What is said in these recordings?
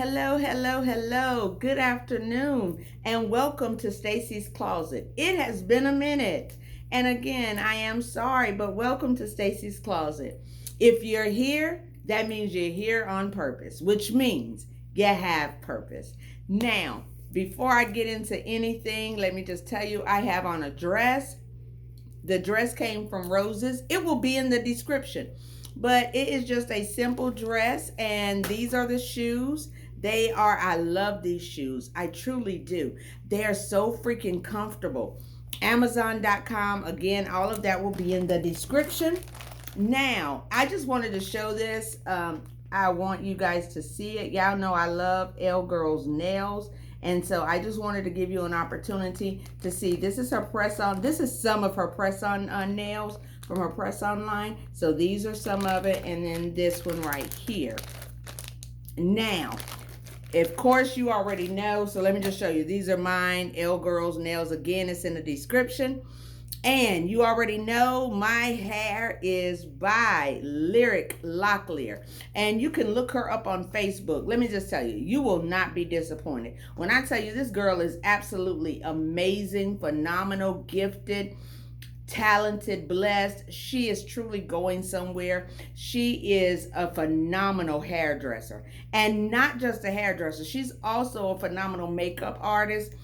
Hello, hello, hello. Good afternoon and welcome to Stacy's Closet. It has been a minute. And again, I am sorry, but welcome to Stacy's Closet. If you're here, that means you're here on purpose, which means you have purpose. Now, before I get into anything, let me just tell you I have on a dress. The dress came from Roses. It will be in the description. But it is just a simple dress, and these are the shoes. I love these shoes. I truly do. They are so freaking comfortable. Amazon.com, again, all of that will be in the description. Now, I just wanted to show this. I want you guys to see it. Y'all know I love lgirlznails. And so I just wanted to give you an opportunity to see. This is her press on. This is some of her press on nails from her press on line. So these are some of it. And then this one right here. Now, of course, you already know. So let me just show you. These are mine, lgirlznails. Again, it's in the description. And you already know my hair is by Locklear. And you can look her up on Facebook. Let me just tell you, you will not be disappointed. When I tell you this girl is absolutely amazing, phenomenal, gifted, talented, blessed. She is truly going somewhere. She is a phenomenal hairdresser. And not just a hairdresser, she's also a phenomenal makeup artist.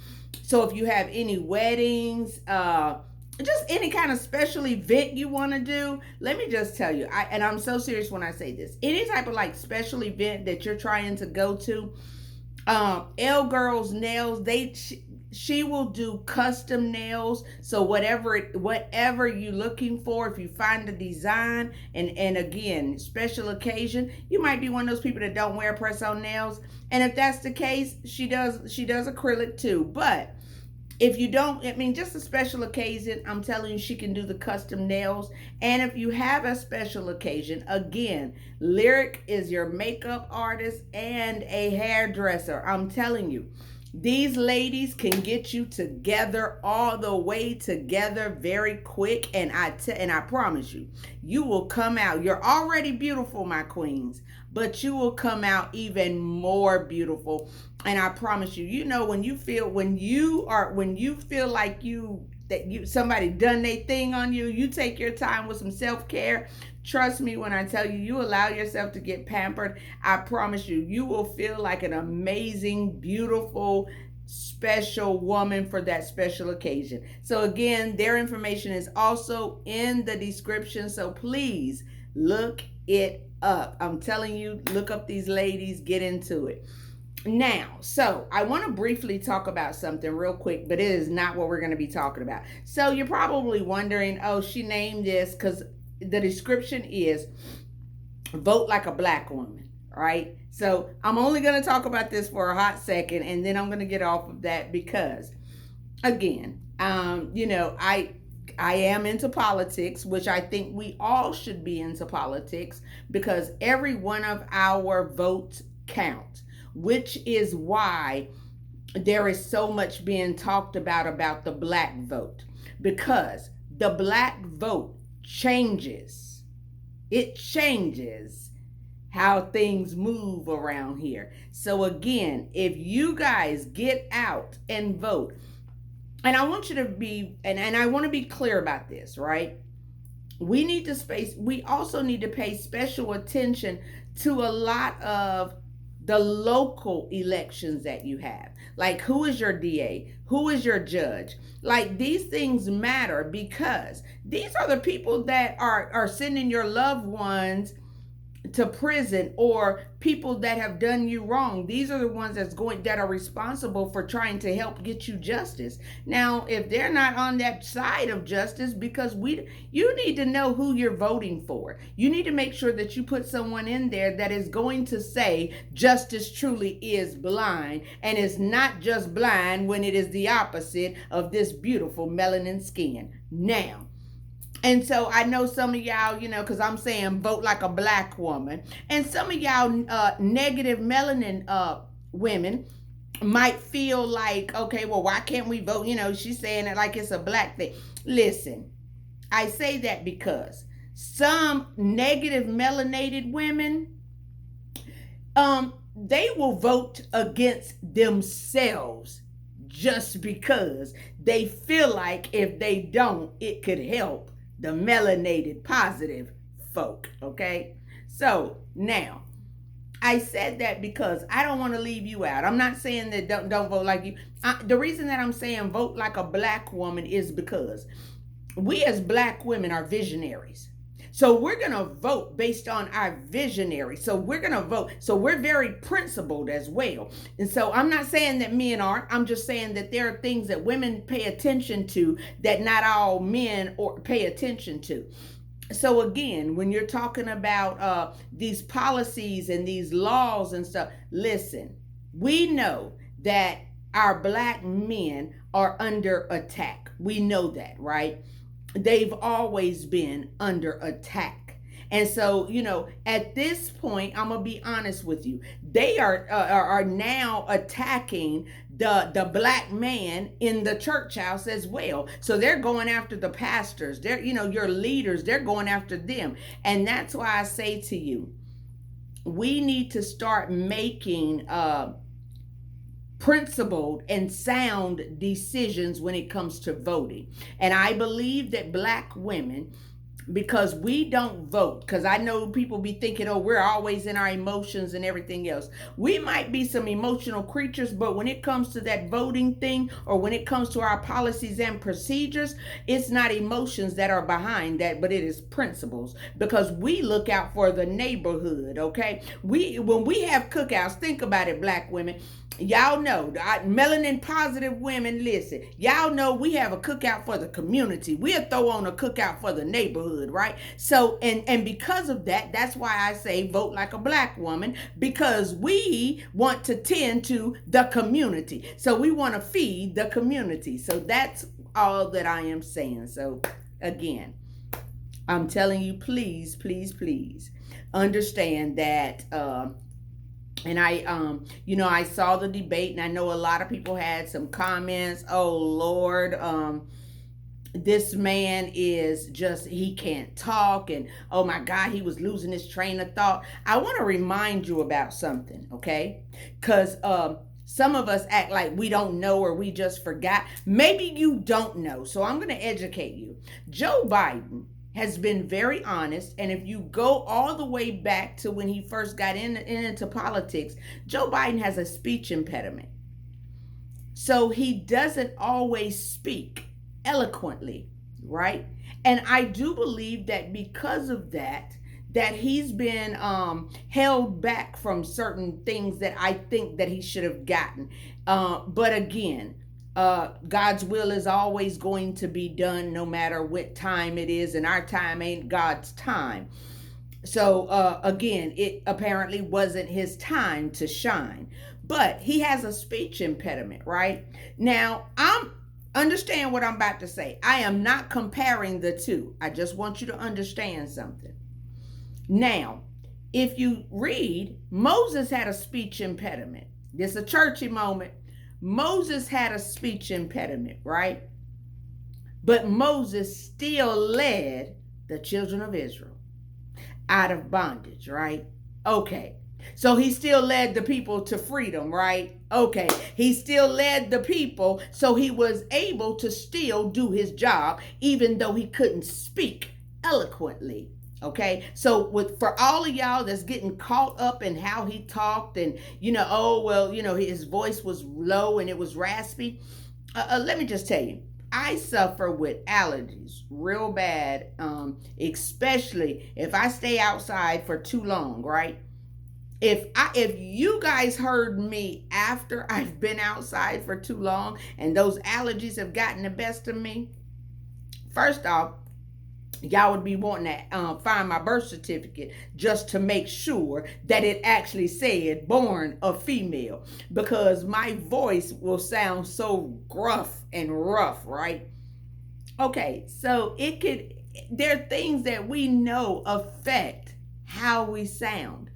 So if you have any weddings, just any kind of special event you want to do, let me just tell you, and I'm so serious when I say this, any type of like special event that you're trying to go to, lgirlznails, she will do custom nails. So whatever you're looking for, if you find the design, and again, special occasion, you might be one of those people that don't wear press on nails, and if that's the case, she does acrylic too. But if you don't, I mean, just a special occasion, I'm telling you, she can do the custom nails. And if you have a special occasion, again, Lyric is your makeup artist and a hairdresser. I'm telling you, these ladies can get you together, all the way together, very quick. And I promise you, you will come out. You're already beautiful, my queens, but you will come out even more beautiful. And I promise you, when you feel like somebody done their thing on you, you take your time with some self-care. Trust me when I tell you, you allow yourself to get pampered. I promise you, you will feel like an amazing, beautiful, special woman for that special occasion. So again, their information is also in the description. So please look it up. I'm telling you, look up these ladies, get into it. Now, so I want to briefly talk about something real quick, but it is not what we're going to be talking about. So you're probably wondering, oh, she named this because the description is vote like a black woman, right? So I'm only going to talk about this for a hot second, and then I'm going to get off of that because, again, I am into politics, which I think we all should be into politics because every one of our votes count, which is why there is so much being talked about the black vote, because the black vote changes. It changes how things move around here. So again, if you guys get out and vote, and I want you to be, and I want to be clear about this, right? We also need to pay special attention to a lot of the local elections that you have. Like, who is your DA? Who is your judge? Like, these things matter because these are the people that are sending your loved ones to prison, or people that have done you wrong. These are the ones that are responsible for trying to help get you justice. Now, if they're not on that side of justice, because you need to know who you're voting for. You need to make sure that you put someone in there that is going to say justice truly is blind, and it's not just blind when it is the opposite of this beautiful melanin skin. Now, and so I know some of y'all, because I'm saying vote like a black woman. And some of y'all negative melanin women might feel like, okay, well, why can't we vote? She's saying it like it's a black thing. Listen, I say that because some negative melanated women, they will vote against themselves just because they feel like if they don't, it could help the melanated positive folk. Okay. So now I said that because I don't want to leave you out. I'm not saying that don't vote like you. The reason that I'm saying vote like a black woman is because we as black women are visionaries. So we're going to vote based on our visionary. So we're going to vote. So we're very principled as well. And so I'm not saying that men aren't. I'm just saying that there are things that women pay attention to that not all men or pay attention to. So again, when you're talking about these policies and these laws and stuff, listen, we know that our black men are under attack. We know that, right? They've always been under attack. And so, at this point, I'm gonna be honest with you. They are now attacking the black man in the church house as well. So they're going after the pastors. They're your leaders. They're going after them, and that's why I say to you, we need to start making principled and sound decisions when it comes to voting. And I believe that black women, because we don't vote, because I know people be thinking, oh, we're always in our emotions and everything else. We might be some emotional creatures, but when it comes to that voting thing, or when it comes to our policies and procedures, it's not emotions that are behind that, but it is principles, because we look out for the neighborhood. Okay, when we have cookouts, think about it, black women. Y'all know, melanin positive women, listen, y'all know we have a cookout for the community. We'll throw on a cookout for the neighborhood, right? So, and because of that, that's why I say vote like a black woman, because we want to tend to the community. So we want to feed the community. So that's all that I am saying. So again, I'm telling you, please, please, please understand that, and I saw the debate, and I know a lot of people had some comments. Oh Lord, this man is just, he can't talk, and oh my God, he was losing his train of thought. I want to remind you about something, okay? Because some of us act like we don't know, or we just forgot. Maybe you don't know, so I'm going to educate you. Joe Biden has been very honest, and if you go all the way back to when he first got into politics, Joe Biden has a speech impediment. So he doesn't always speak eloquently, right? And I do believe that because of that he's been held back from certain things that I think that he should have gotten. But again, God's will is always going to be done no matter what time it is, and our time ain't God's time. So again, it apparently wasn't his time to shine, but he has a speech impediment, right? Now, understand what I'm about to say. I am not comparing the two. I just want you to understand something. Now, if you read, Moses had a speech impediment. This is a churchy moment. Moses had a speech impediment, right? But Moses still led the children of Israel out of bondage, right? Okay. So he still led the people to freedom, right? Okay. He still led the people, so he was able to still do his job, even though he couldn't speak eloquently. Okay, so for all of y'all that's getting caught up in how he talked, and his voice was low and it was raspy, let me just tell you, I suffer with allergies real bad, especially if I stay outside for too long, right? If you guys heard me after I've been outside for too long and those allergies have gotten the best of me, first off, y'all would be wanting to find my birth certificate just to make sure that it actually said born a female, because my voice will sound so gruff and rough, right? Okay, so there are things that we know affect how we sound.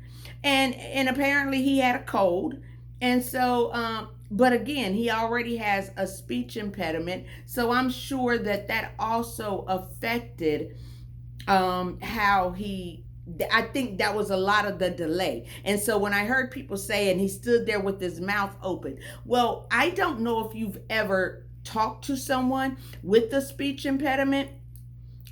And apparently he had a cold. And so, but again, he already has a speech impediment. So I'm sure that also affected how he I think that was a lot of the delay. And so when I heard people say, and he stood there with his mouth open, well, I don't know if you've ever talked to someone with a speech impediment.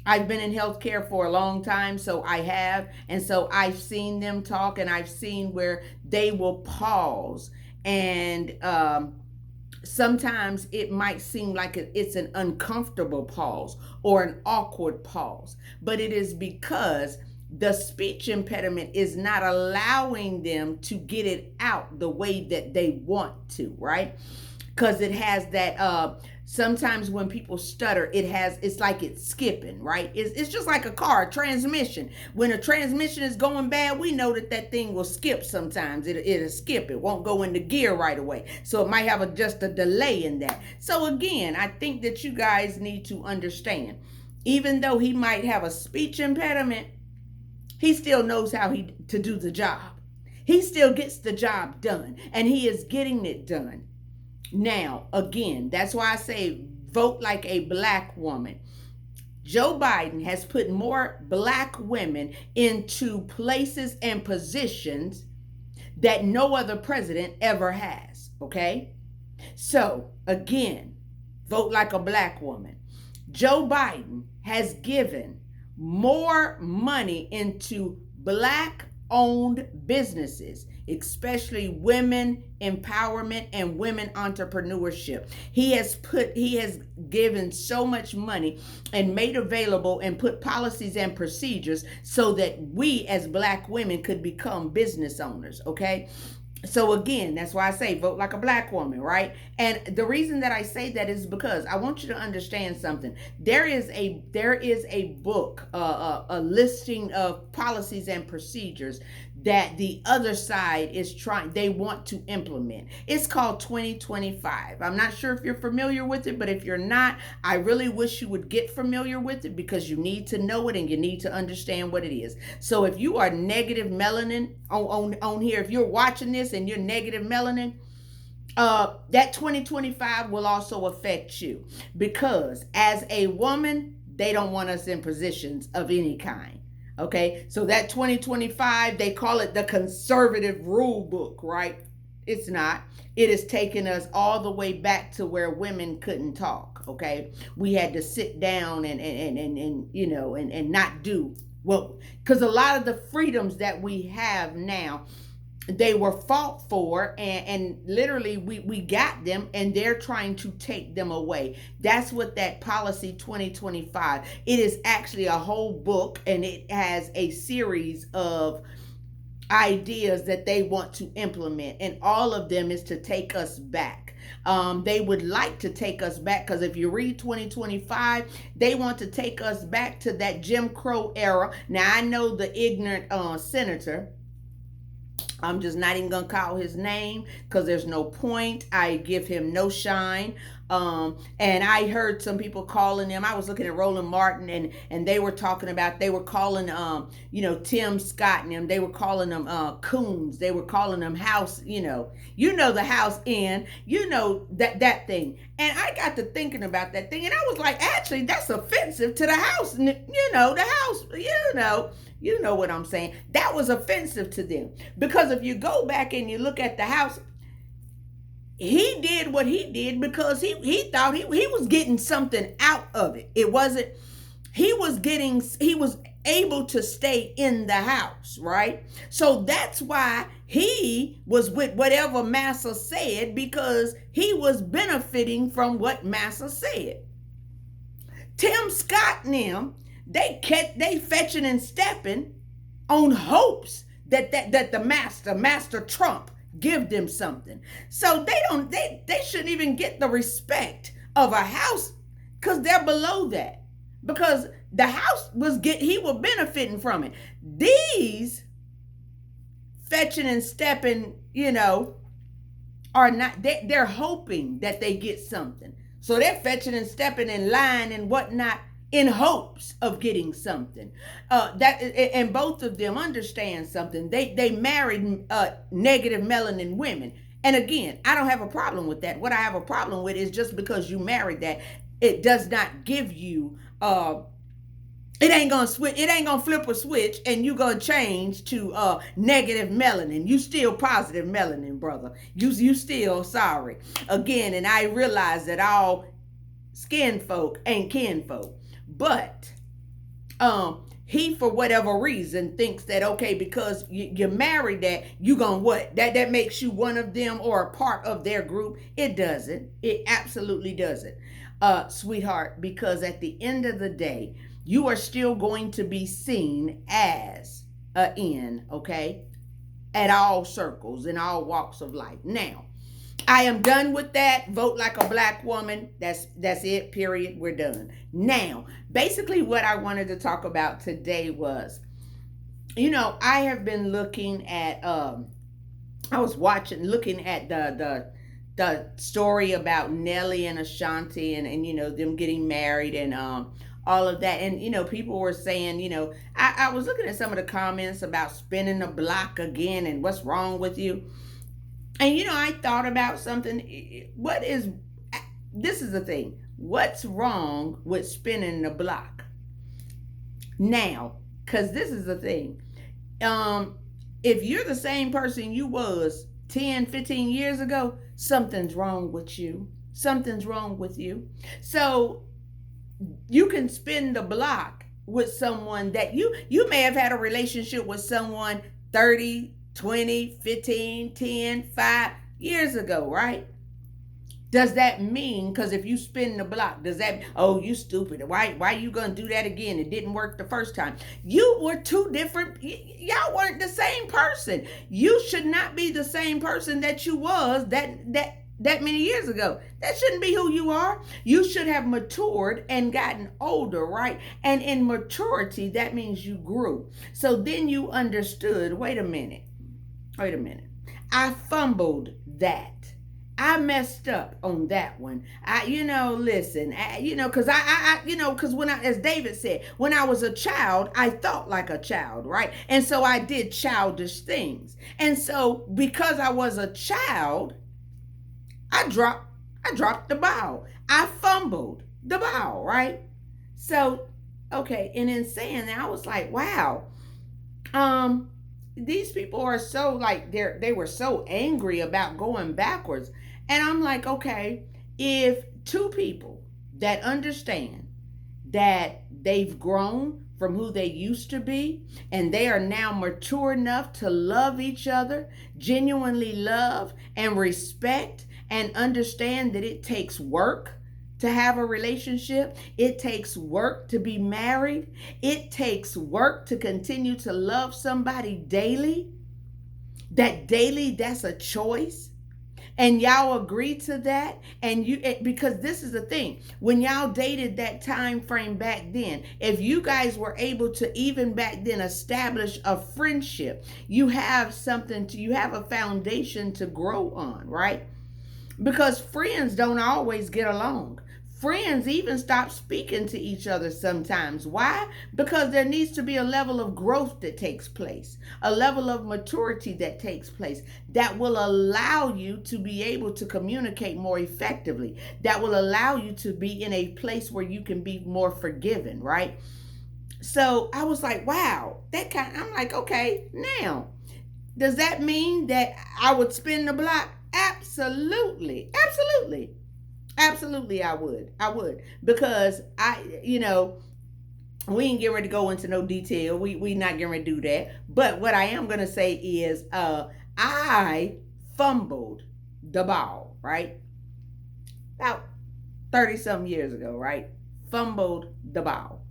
I've been in healthcare for a long time, so I have. And so I've seen them talk, and I've seen where they will pause. And sometimes it might seem like it's an uncomfortable pause or an awkward pause, but it is because the speech impediment is not allowing them to get it out the way that they want to, right? Because it has that sometimes when people stutter, it's like it's skipping, right? It's just like a car transmission. When a transmission is going bad, we know that thing will skip sometimes. It'll skip. It won't go into gear right away. So it might have just a delay in that. So again, I think that you guys need to understand, even though he might have a speech impediment, he still knows how to do the job. He still gets the job done, and he is getting it done. Now, again, that's why I say vote like a black woman. Joe Biden has put more black women into places and positions that no other president ever has, okay? So, again, vote like a black woman. Joe Biden has given more money into black-owned businesses, especially women empowerment and women entrepreneurship. He has given so much money and made available and put policies and procedures so that we as black women could become business owners, okay? So again, that's why I say vote like a black woman, right? And the reason that I say that is because I want you to understand something. There is a book, a listing of policies and procedures that the other side they want to implement. It's called 2025. I'm not sure if you're familiar with it, but if you're not, I really wish you would get familiar with it, because you need to know it and you need to understand what it is. So if you are negative melanin on here, if you're watching this and you're negative melanin, that 2025 will also affect you, because as a woman, they don't want us in positions of any kind. Okay, so that 2025, they call it the conservative rule book, right? It's not. It has taken us all the way back to where women couldn't talk, okay? We had to sit down and not do well, because a lot of the freedoms that we have now, they were fought for, and literally we got them, and they're trying to take them away. That's what that policy 2025, it is actually a whole book, and it has a series of ideas that they want to implement, and all of them is to take us back. They would like to take us back, because if you read 2025, they want to take us back to that Jim Crow era. Now, I know the ignorant senator, I'm just not even gonna call his name because there's no point. I give him no shine. And I heard some people calling him. I was looking at Roland Martin, and they were talking about, they were calling Tim Scott and them, they were calling them coons. They were calling them house, the house in, that thing. And I got to thinking about that thing, and I was like, actually, that's offensive to the house. The house, you know what I'm saying? That was offensive to them, because if you go back and you look at the house, he did what he did because he thought he was getting something out of it. It wasn't, he was able to stay in the house, right? So that's why he was with whatever Massa said, because he was benefiting from what Massa said. Tim Scott and them, they fetching and stepping on hopes that the Master Trump give them something. So they shouldn't even get the respect of a house, because they're below that. Because the house was benefiting from it. These fetching and stepping, are not, they're hoping that they get something. So they're fetching and stepping in line and whatnot in hopes of getting something. And both of them understand something. They married negative melanin women. And again, I don't have a problem with that. What I have a problem with is, just because you married that, it does not give you It ain't gonna switch. It ain't gonna flip a switch, and you gonna change to negative melanin. You still positive melanin, brother. You still sorry again. And I realize that all skin folk ain't kin folk, but he for whatever reason thinks that okay, because you're married, that you gonna what, that makes you one of them or a part of their group. It doesn't. It absolutely doesn't, sweetheart, because at the end of the day you are still going to be seen as a N, okay, at all circles in all walks of life. Now I am done with that. Vote like a black woman. That's it. Period. We're done. Now, basically what I wanted to talk about today was, I have been looking at I was looking at the story about Nelly and Ashanti, and them getting married, and all of that. And people were saying, I was looking at some of the comments about spinning the block again and what's wrong with you. And I thought about something. This is the thing. What's wrong with spinning the block? Now, because this is the thing. If you're the same person you was 10, 15 years ago, something's wrong with you. Something's wrong with you. So you can spin the block with someone that you may have had a relationship with someone 30, 20, 15, 10, 5 years ago, right? Does that mean, because if you spin the block, does that, oh, you stupid. Why you going to do that again? It didn't work the first time. You were two different, y'all weren't the same person. You should not be the same person that you was that many years ago. That shouldn't be who you are. You should have matured and gotten older, right? And in maturity, that means you grew. So then you understood, wait a minute. I fumbled that. I messed up on that one. Listen, because when as David said, when I was a child, I thought like a child, right? And so I did childish things. And so because I was a child, I dropped the ball. I fumbled the ball, right? So, okay, and in saying that, I was like, wow. These people are so like they were so angry about going backwards. And I'm like, okay, if two people that understand that they've grown from who they used to be and they are now mature enough to love each other, genuinely love and respect, and understand that it takes work to have a relationship, it takes work to be married, it takes work to continue to love somebody daily, that's a choice, and y'all agree to that, and because this is the thing, when y'all dated that time frame back then, if you guys were able to even back then establish a friendship, you have a foundation to grow on, right? Because friends don't always get along. Friends even stop speaking to each other sometimes. Why? Because there needs to be a level of growth that takes place, a level of maturity that takes place that will allow you to be able to communicate more effectively, that will allow you to be in a place where you can be more forgiven, right? So I was like, wow, I'm like, okay, now, does that mean that I would spin the block? Absolutely. Absolutely, I would. Because we ain't getting ready to go into no detail. We not getting ready to do that. But what I am gonna say is I fumbled the ball, right? About 30-some years ago, right? Fumbled the ball.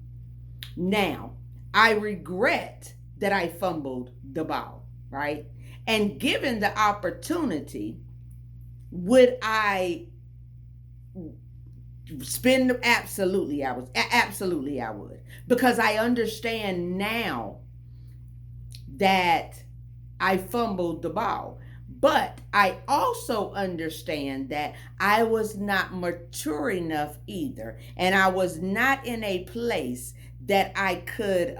Now, I regret that I fumbled the ball, right? And given the opportunity, would I spend? Absolutely, I would, because I understand now that I fumbled the ball. But I also understand that I was not mature enough either, and I was not in a place that I could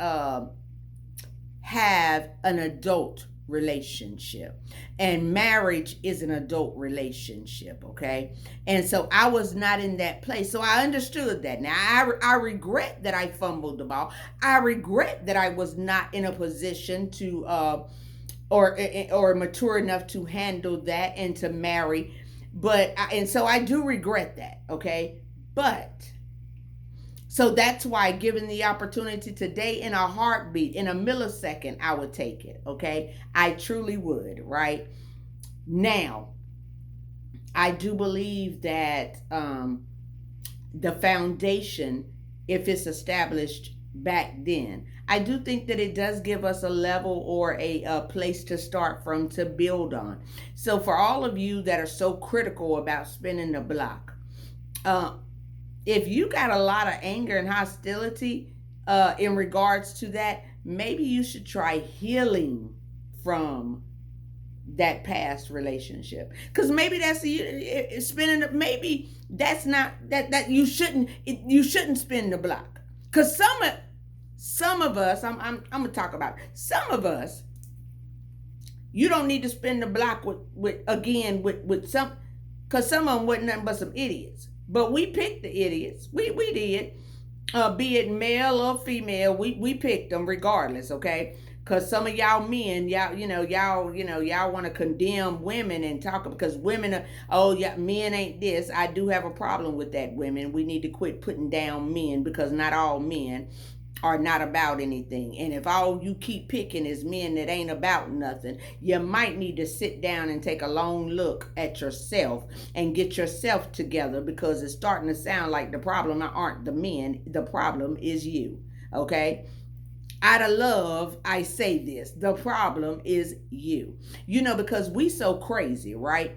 have an adult relationship, and marriage is an adult relationship. Okay, and so I was not in that place, so I understood that. Now I regret that I fumbled the ball. I regret that I was not in a position to or mature enough to handle that and to marry. And so I do regret that. Okay, but so that's why, given the opportunity today, in a heartbeat, in a millisecond, I would take it. Okay, I truly would. Right now, I do believe that the foundation, if it's established back then, I do think that it does give us a level or a place to start from to build on. So for all of you that are so critical about spinning the block, if you got a lot of anger and hostility in regards to that, maybe you should try healing from that past relationship, because maybe that's spinning. Maybe that's not that you shouldn't spin the block, because some of us, I'm gonna talk about some of us. You don't need to spin the block with some, because some of them wasn't nothing but some idiots. But we picked the idiots. We did. Be it male or female, we picked them regardless. Okay. Cause some of y'all men, y'all want to condemn women and talk, because women are, oh yeah, men ain't this. I do have a problem with that, women. We need to quit putting down men, because not all men are not about anything. And if all you keep picking is men that ain't about nothing, you might need to sit down and take a long look at yourself and get yourself together, because it's starting to sound like the problem aren't the men, the problem is you. Okay, out of love, I say this: the problem is you. Because we so crazy, right?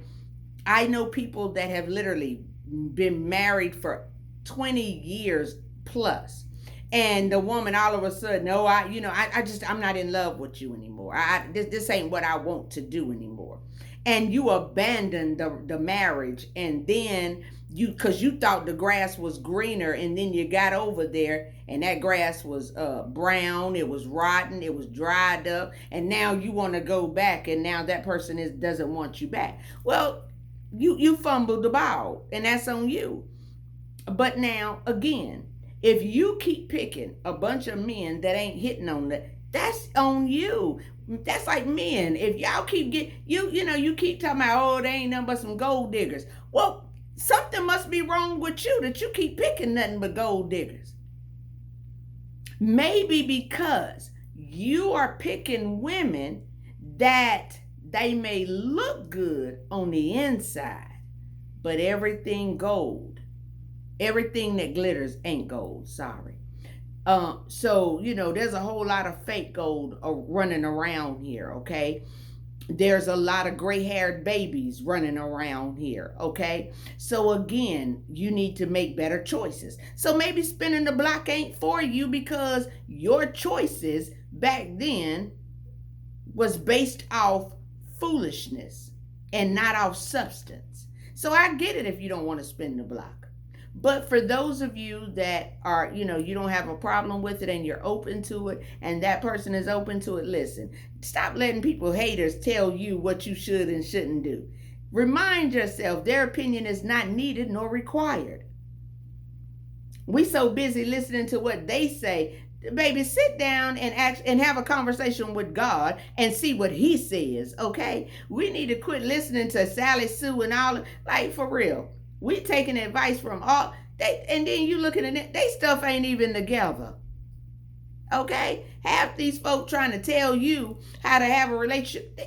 I know people that have literally been married for 20 years plus, and the woman all of a sudden, oh, I'm not in love with you anymore. This ain't what I want to do anymore. And you abandon the marriage, and then because you thought the grass was greener, and then you got over there and that grass was brown, it was rotten, it was dried up, and now you want to go back, and now that person doesn't want you back. Well, you fumbled the ball, and that's on you. But now again, if you keep picking a bunch of men that ain't hitting on that, that's on you. That's like men. If y'all keep you keep talking about, oh, they ain't nothing but some gold diggers. Well, something must be wrong with you that you keep picking nothing but gold diggers. Maybe because you are picking women that they may look good on the inside, but everything gold. Everything that glitters ain't gold. Sorry. So there's a whole lot of fake gold running around here. Okay, there's a lot of gray-haired babies running around here. Okay, so again, you need to make better choices. So maybe spinning the block ain't for you, because your choices back then was based off foolishness and not off substance. So I get it if you don't want to spin the block. But for those of you that are, you don't have a problem with it and you're open to it, and that person is open to it, listen, stop letting haters tell you what you should and shouldn't do. Remind yourself their opinion is not needed nor required. We so busy listening to what they say. Baby, sit down and have a conversation with God and see what he says, okay? We need to quit listening to Sally Sue and all, like, for real. We taking advice from all and then you looking at it, they stuff ain't even together. Okay? Half these folk trying to tell you how to have a relationship.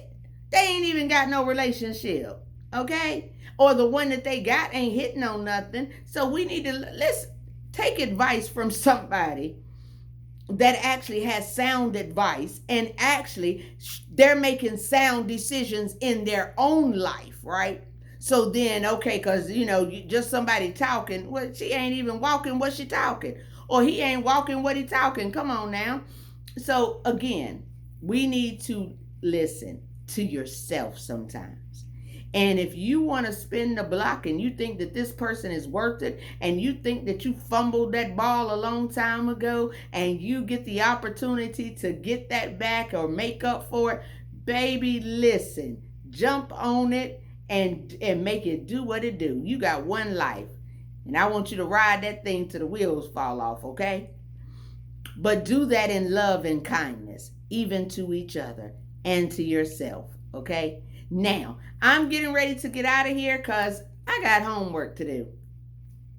They ain't even got no relationship. Okay? Or the one that they got ain't hitting on nothing. So we need to let's take advice from somebody that actually has sound advice, and actually they're making sound decisions in their own life, right? So then, okay, because, just somebody talking, well, she ain't even walking what she talking. Or he ain't walking what he talking. Come on now. So again, we need to listen to yourself sometimes. And if you want to spin the block and you think that this person is worth it, and you think that you fumbled that ball a long time ago, and you get the opportunity to get that back or make up for it, Baby, listen, jump on it and make it do what it do. You got one life, and I want you to ride that thing till the wheels fall off, okay? But do that in love and kindness, even to each other and to yourself, okay? Now, I'm getting ready to get out of here because I got homework to do.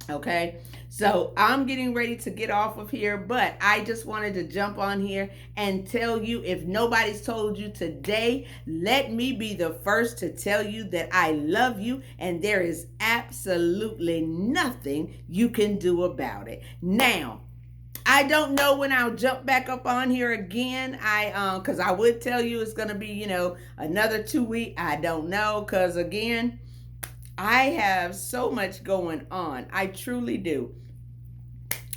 Okay, so I'm getting ready to get off of here, but I just wanted to jump on here and tell you, if nobody's told you today, let me be the first to tell you that I love you and there is absolutely nothing you can do about it. Now, I don't know when I'll jump back up on here again. Because I would tell you it's going to be, another 2 weeks. I don't know, because again, I have so much going on. I truly do.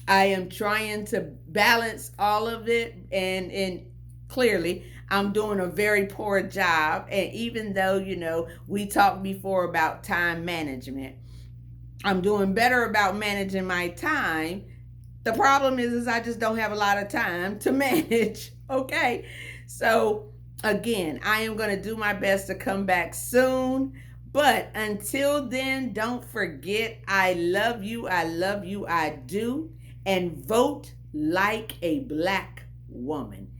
I am trying to balance all of it, and clearly I'm doing a very poor job. And even though, we talked before about time management, I'm doing better about managing my time. The problem is I just don't have a lot of time to manage. Okay. So again, I am going to do my best to come back soon. But until then, don't forget, I love you. I love you. I do. And vote like a Black woman.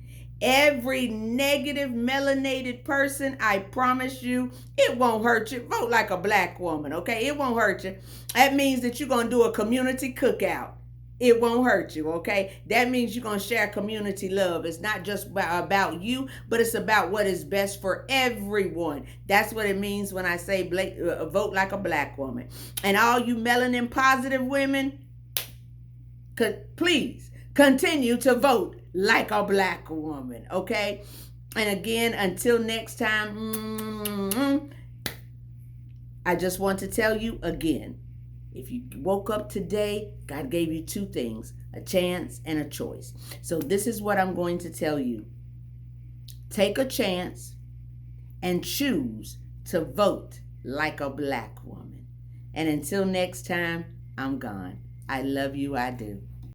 Every negative melanated person, I promise you, it won't hurt you. Vote like a Black woman, okay? It won't hurt you. That means that you're going to do a community cookout. It won't hurt you, okay? That means you're going to share community love. It's not just about you, but it's about what is best for everyone. That's what it means when I say vote like a Black woman. And all you melanin positive women, please continue to vote like a Black woman, okay? And again, until next time, I just want to tell you again, if you woke up today, God gave you two things, a chance and a choice. So this is what I'm going to tell you. Take a chance and choose to vote like a Black woman. And until next time, I'm gone. I love you. I do.